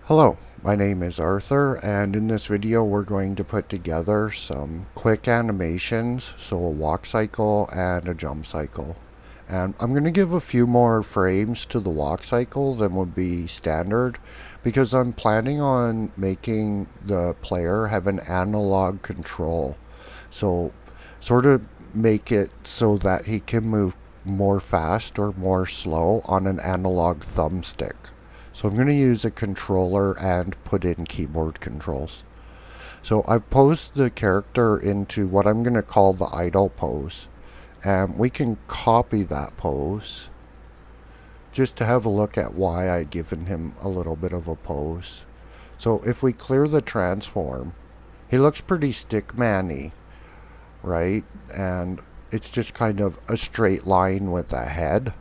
Hello, my name is Arthur, and in this video we're going to put together some quick animations, so a walk cycle and a jump cycle. And I'm going to give a few more frames to the walk cycle than would be standard, because I'm planning on making the player have an analog control. So sort of make it so that he can move more fast or more slow on an analog thumbstick. So I'm going to use a controller and put in keyboard controls. So I've posed the character into what I'm going to call the idle pose. And we can copy that pose just to have a look at why I've given him a little bit of a pose. So if we clear the transform, he looks pretty stickman-y, right? And it's just kind of a straight line with a head,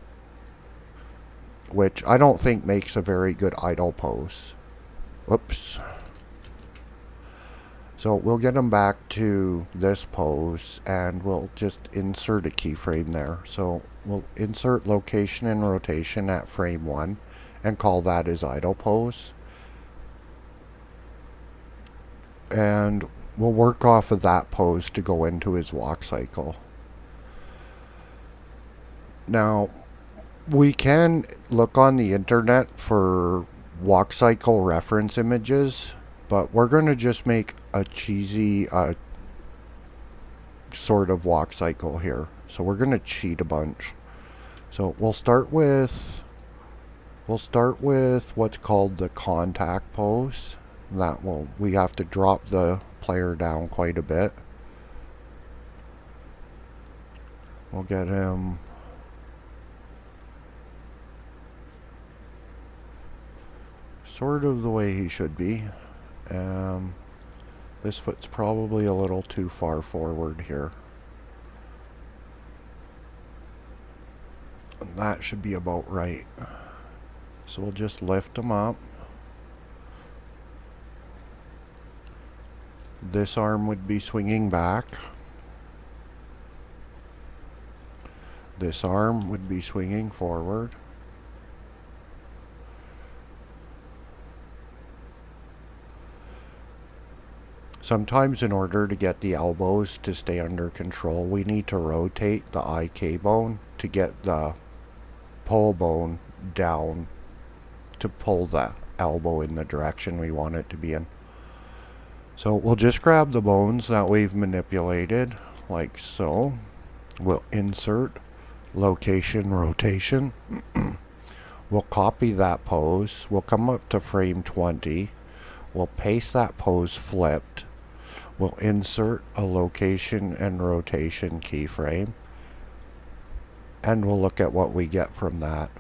which I don't think makes a very good idle pose. Whoops. So we'll get him back to this pose and we'll just insert a keyframe there. So we'll insert location and rotation at frame 1 and call that his idle pose. And we'll work off of that pose to go into his walk cycle. Now, we can look on the internet for walk cycle reference images, but we're going to just make a cheesy sort of walk cycle here. So we're going to cheat a bunch. So we'll start with what's called the contact pose. We have to drop the player down quite a bit. We'll get him sort of the way he should be. This foot's probably a little too far forward here. And that should be about right. So we'll just lift him up. This arm would be swinging back. This arm would be swinging forward. Sometimes in order to get the elbows to stay under control, we need to rotate the IK bone to get the pull bone down to pull the elbow in the direction we want it to be in. So we'll just grab the bones that we've manipulated, like so. We'll insert location, rotation. We'll copy that pose. We'll come up to frame 20. We'll paste that pose flipped. We'll insert a location and rotation keyframe. And we'll look at what we get from that.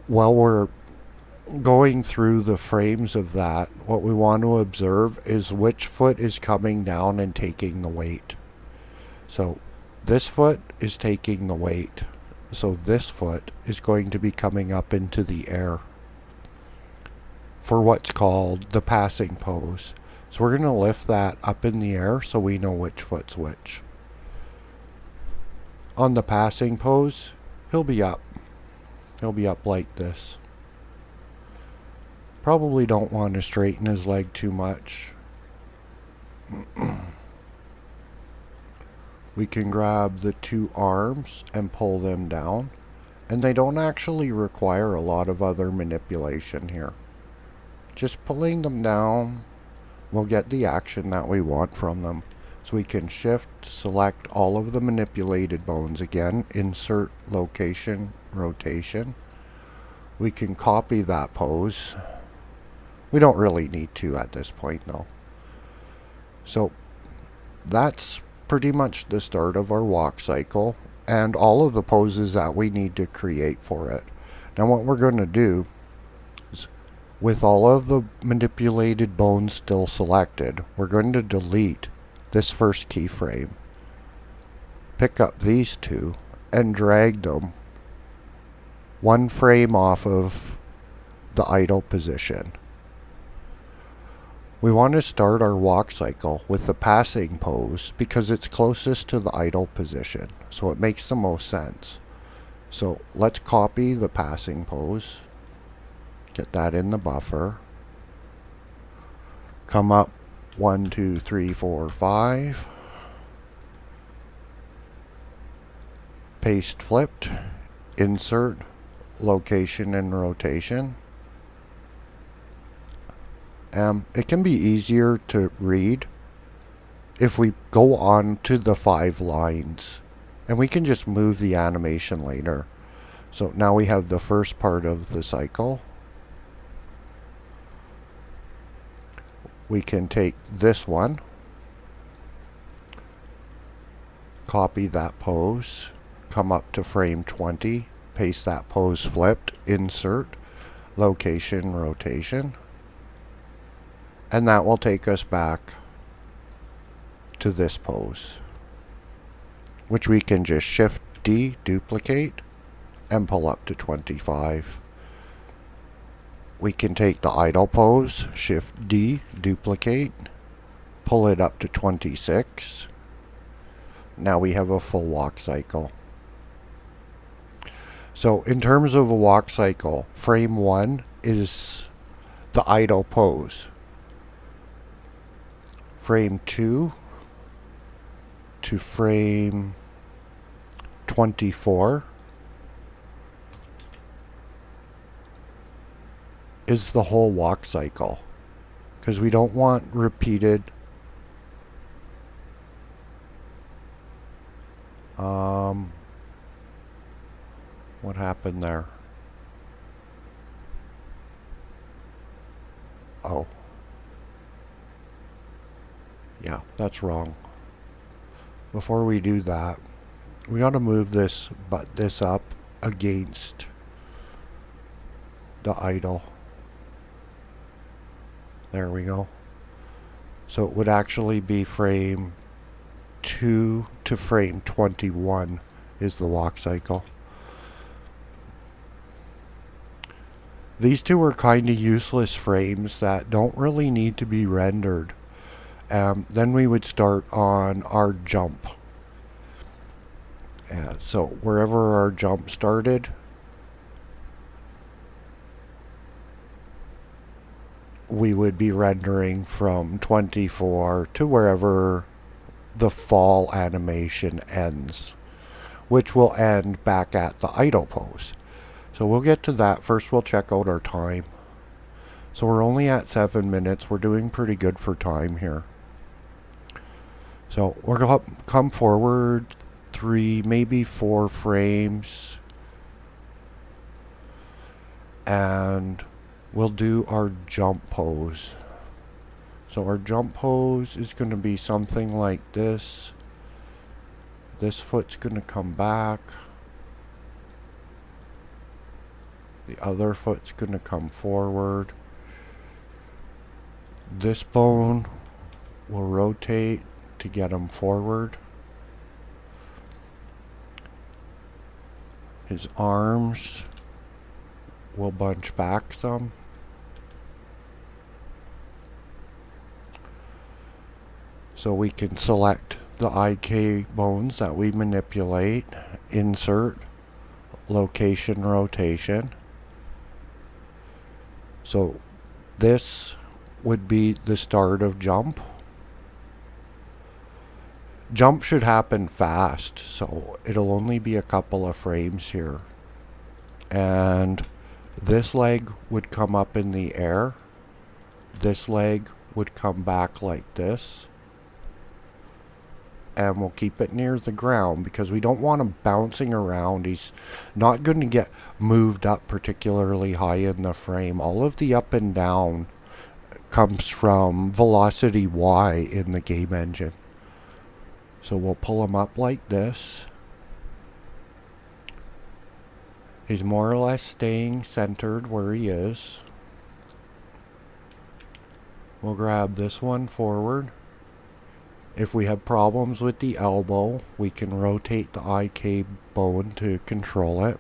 While we're going through the frames of that, what we want to observe is which foot is coming down and taking the weight. So this foot is taking the weight. So this foot is going to be coming up into the air for what's called the passing pose. So we're going to lift that up in the air so we know which foot's which. On the passing pose, he'll be up. He'll be up like this. Probably don't want to straighten his leg too much. We can grab the two arms and pull them down. And they don't actually require a lot of other manipulation here. Just pulling them down, we'll get the action that we want from them. So we can shift, select all of the manipulated bones again, insert location, rotation. We can copy that pose. We don't really need to at this point though. So that's pretty much the start of our walk cycle and all of the poses that we need to create for it. Now what we're going to do is, with all of the manipulated bones still selected, we're going to delete this first keyframe, pick up these two, and drag them one frame off of the idle position. We want to start our walk cycle with the passing pose because it's closest to the idle position, so it makes the most sense. So let's copy the passing pose, Get that in the buffer. Come up 1, 2, 3, 4, 5. Paste flipped. Insert location and rotation. It can be easier to read if we go on to the 5 lines, and we can just move the animation later. So now we have the first part of the cycle. We can take this one, copy that pose, come up to frame 20, paste that pose flipped, insert, location, rotation, and that will take us back to this pose, which we can just Shift D, duplicate, and pull up to 25. We can take the idle pose, Shift D, duplicate, pull it up to 26. Now we have a full walk cycle. So in terms of a walk cycle, frame 1 is the idle pose. Frame 2 to frame 24 is the whole walk cycle, because we don't want repeated what happened there? Oh. Yeah, that's wrong. Before we do that, we ought to move this up against the idle. There we go. So it would actually be frame 2 to frame 21 is the walk cycle. These two are kind of useless frames that don't really need to be rendered. Then we would start on our jump. So wherever our jump started, we would be rendering from 24 to wherever the fall animation ends, which will end back at the idle pose. So we'll get to that. First we'll check out our time. So we're only at 7 minutes. We're doing pretty good for time here. So we're going to come forward 3, maybe 4 frames, and we'll do our jump pose. So our jump pose is going to be something like this. This foot's going to come back. The other foot's going to come forward. This bone will rotate to get him forward. His arms will bunch back some. So we can select the IK bones that we manipulate, insert, location, rotation. So this would be the start of jump. Jump should happen fast, so it'll only be a couple of frames here. And this leg would come up in the air. This leg would come back like this. And we'll keep it near the ground because we don't want him bouncing around. He's not going to get moved up particularly high in the frame. All of the up and down comes from velocity Y in the game engine. So we'll pull him up like this. He's more or less staying centered where he is. We'll grab this one forward. If we have problems with the elbow, we can rotate the IK bone to control it.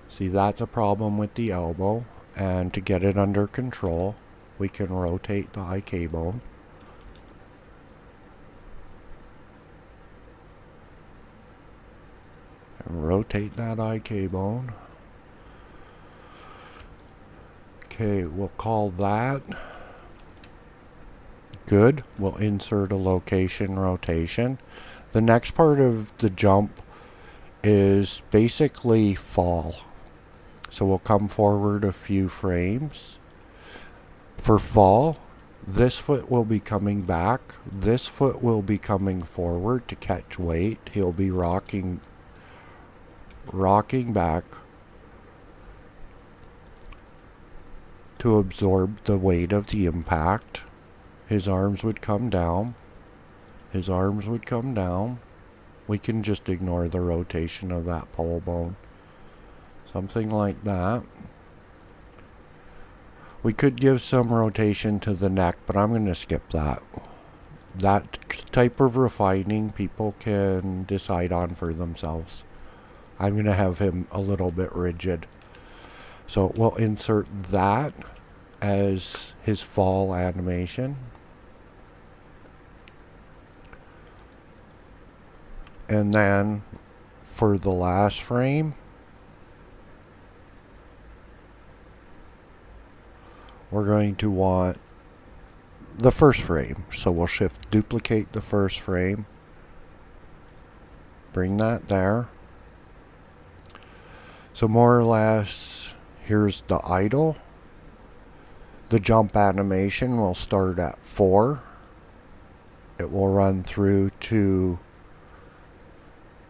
See, that's a problem with the elbow, and to get it under control, we can rotate the IK bone. And rotate that IK bone. Okay, we'll call that good. We'll insert a location rotation. The next part of the jump is basically fall. So we'll come forward a few frames. For fall, this foot will be coming back. This foot will be coming forward to catch weight. He'll be rocking back to absorb the weight of the impact. His arms would come down. His arms would come down. We can just ignore the rotation of that pole bone. Something like that. We could give some rotation to the neck, but I'm going to skip that. That type of refining people can decide on for themselves. I'm going to have him a little bit rigid. So we'll insert that as his fall animation. And then for the last frame, we're going to want the first frame. So we'll shift duplicate the first frame. Bring that there. So more or less, here's the idle. The jump animation will start at 4. It will run through to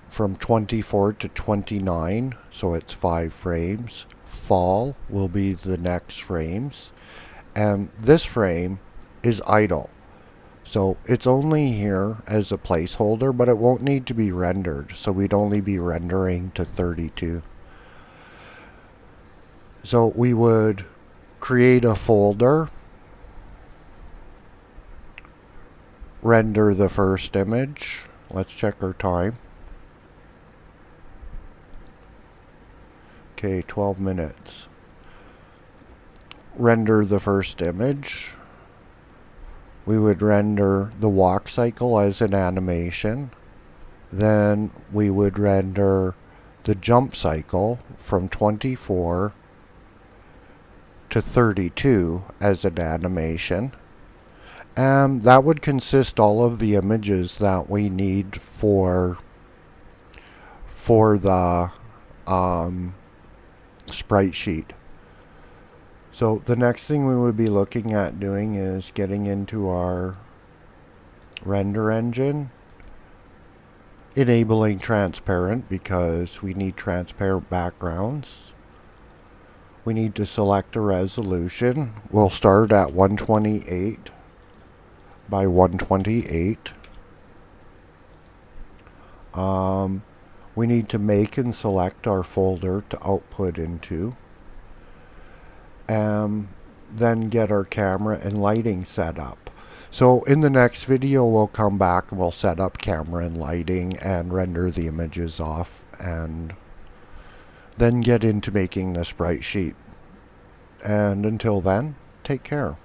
from 24 to 29, so it's 5 frames. Fall will be the next frames. And this frame is idle. So it's only here as a placeholder, but it won't need to be rendered. So we'd only be rendering to 32. So we would create a folder, render the first image. Let's check our time. Okay, 12 minutes. Render the first image. We would render the walk cycle as an animation. Then we would render the jump cycle from 24 to 32 as an animation. And that would consist all of the images that we need for the sprite sheet. So the next thing we would be looking at doing is getting into our render engine, enabling transparent because we need transparent backgrounds. We need to select a resolution. We'll start at 128 by 128. We need to make and select our folder to output into. Then get our camera and lighting set up. So in the next video we'll come back and we'll set up camera and lighting and render the images off, and then get into making the sprite sheet. And until then, take care.